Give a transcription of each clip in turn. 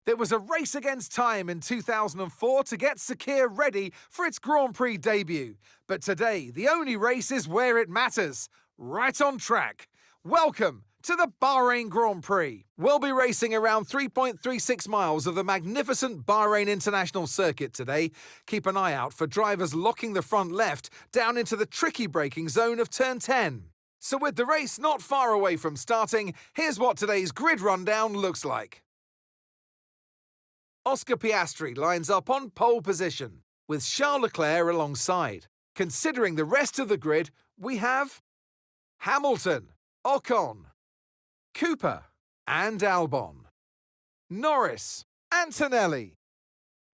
There was a race against time in 2004 to get Sakir ready for its Grand Prix debut. But today, the only race is where it matters, right on track. Welcome to the Bahrain Grand Prix. We'll be racing around 3.36 miles of the magnificent Bahrain International Circuit today. Keep an eye out for drivers locking the front left down into the tricky braking zone of turn 10. So with the race not far away from starting, here's what today's grid rundown looks like. Oscar Piastri lines up on pole position, with Charles Leclerc alongside. Considering the rest of the grid, we have Hamilton, Ocon, Cooper and Albon, Norris, Antonelli,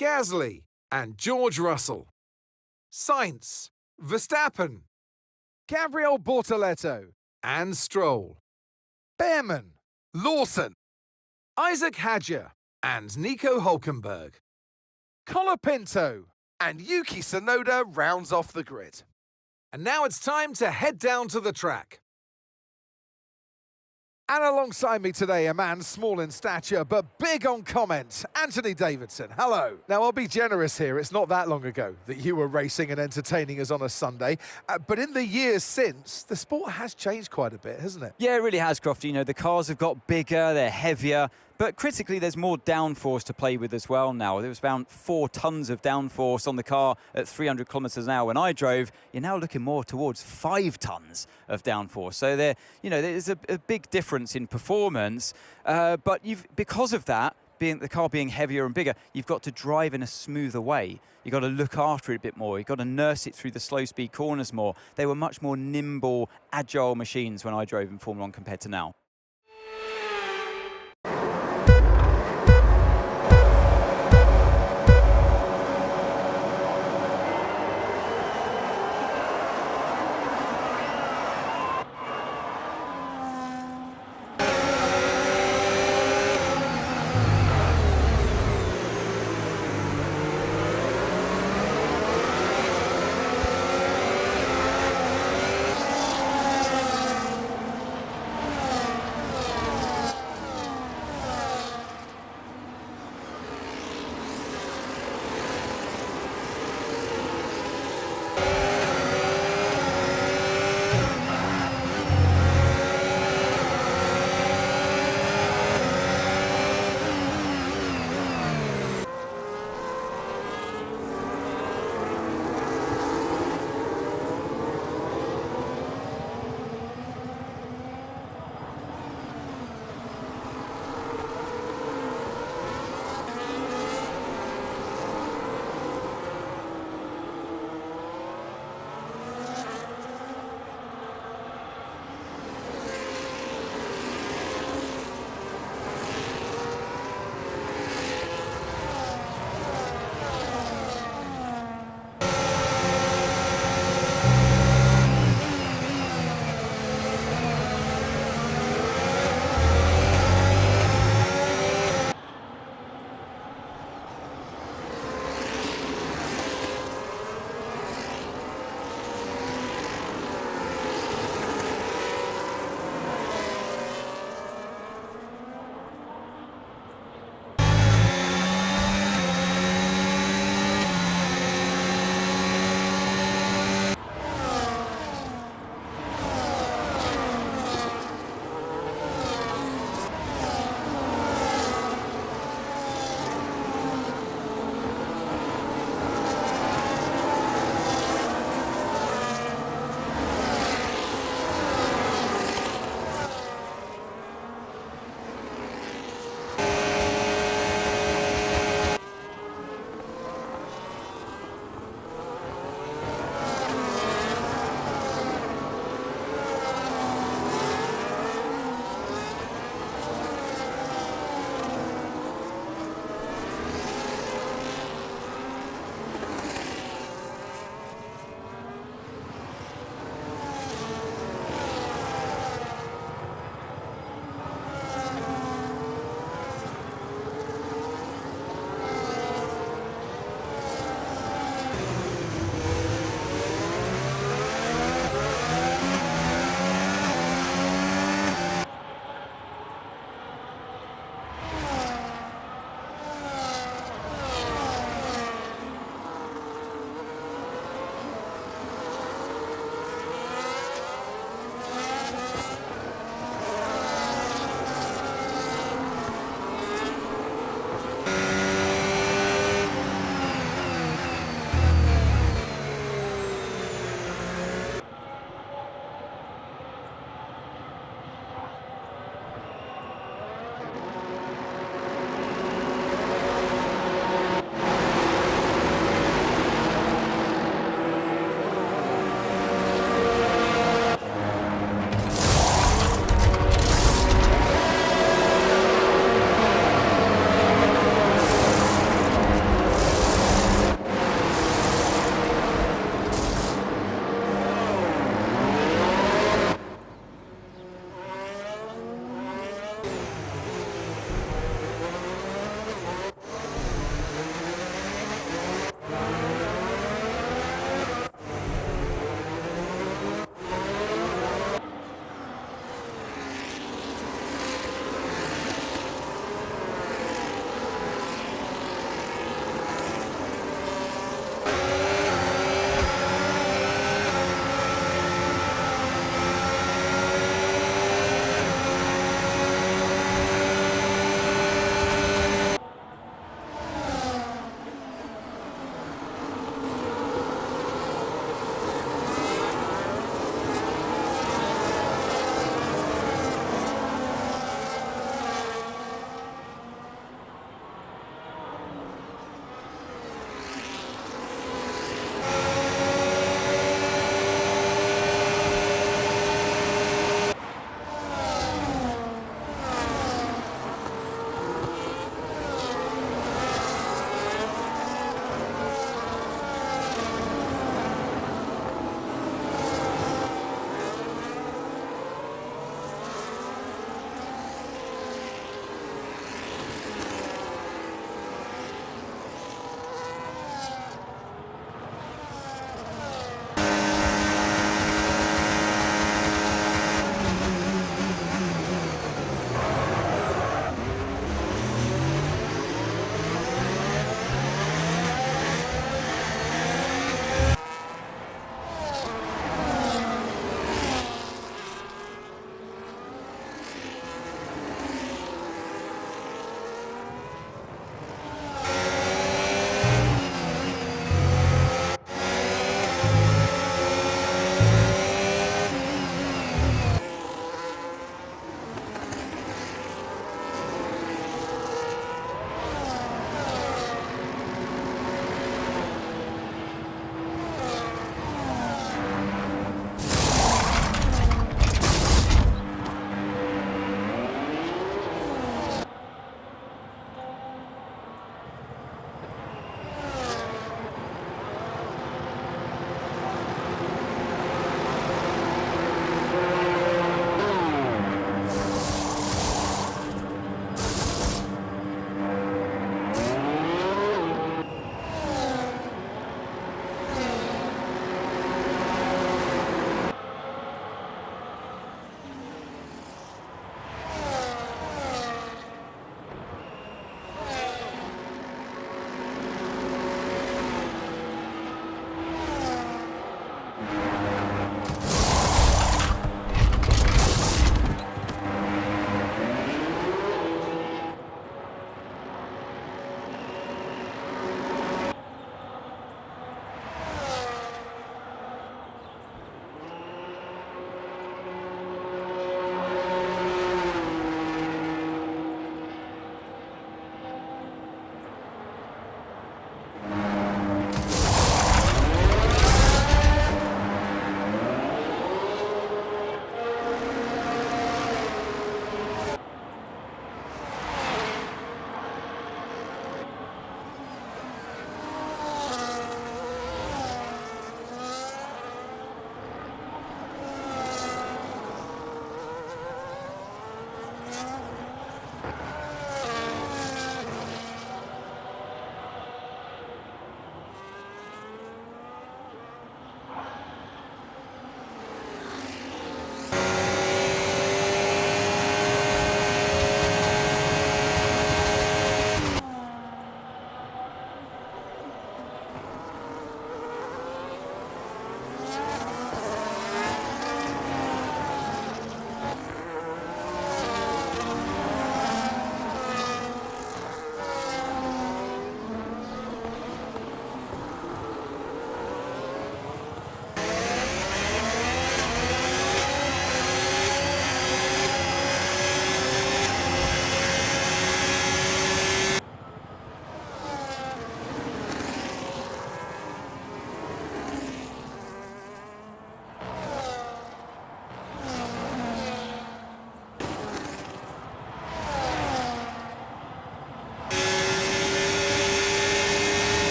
Gasly and George Russell, Sainz, Verstappen, Gabriel Bortoleto and Stroll, Behrman, Lawson, Isaac Hadjar and Nico Hülkenberg, Colapinto and Yuki Tsunoda rounds off the grid. And now it's time to head down to the track. And alongside me today, a man small in stature but big on comment, Anthony Davidson. Hello. Now, I'll be generous here. It's not that long ago that you were racing and entertaining us on a Sunday. But in the years since, the sport has changed quite a bit, hasn't it? Yeah, it really has, Crofty. You know, the cars have got bigger, they're heavier, but critically, there's more downforce to play with as well now. There was around 4 tons of downforce on the car at 300 kilometers an hour when I drove. You're now looking more towards 5 tons of downforce. So there's a big difference in performance. But because of that, the car being heavier and bigger, you've got to drive in a smoother way. You've got to look after it a bit more. You've got to nurse it through the slow speed corners more. They were much more nimble, agile machines when I drove in Formula 1 compared to now.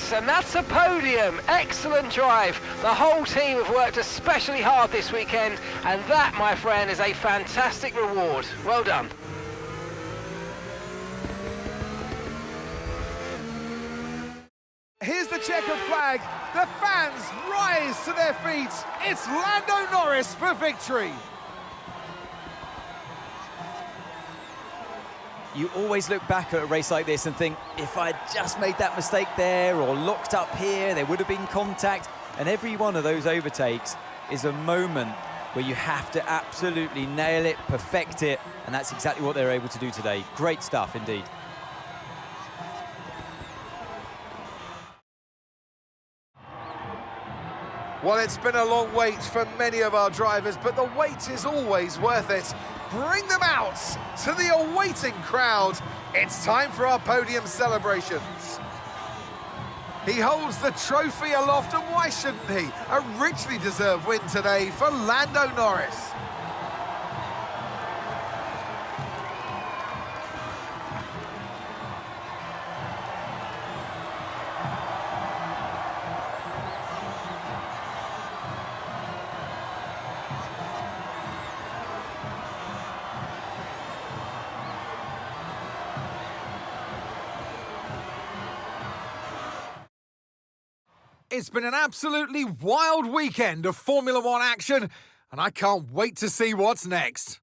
Yes, and that's a podium. Excellent drive. The whole team have worked especially hard this weekend, and that, my friend, is a fantastic reward. Well done. Here's the checkered flag. The fans rise to their feet. It's Lando Norris for victory. You always look back at a race like this and think, if I'd just made that mistake there or looked up here, there would have been contact. And every one of those overtakes is a moment where you have to absolutely nail it, perfect it, and that's exactly what they're able to do today. Great stuff indeed. Well, it's been a long wait for many of our drivers, but the wait is always worth it. Bring them out to the awaiting crowd. It's time for our podium celebrations. He holds the trophy aloft, and why shouldn't he? A richly deserved win today for Lando Norris. It's been an absolutely wild weekend of Formula One action, and I can't wait to see what's next.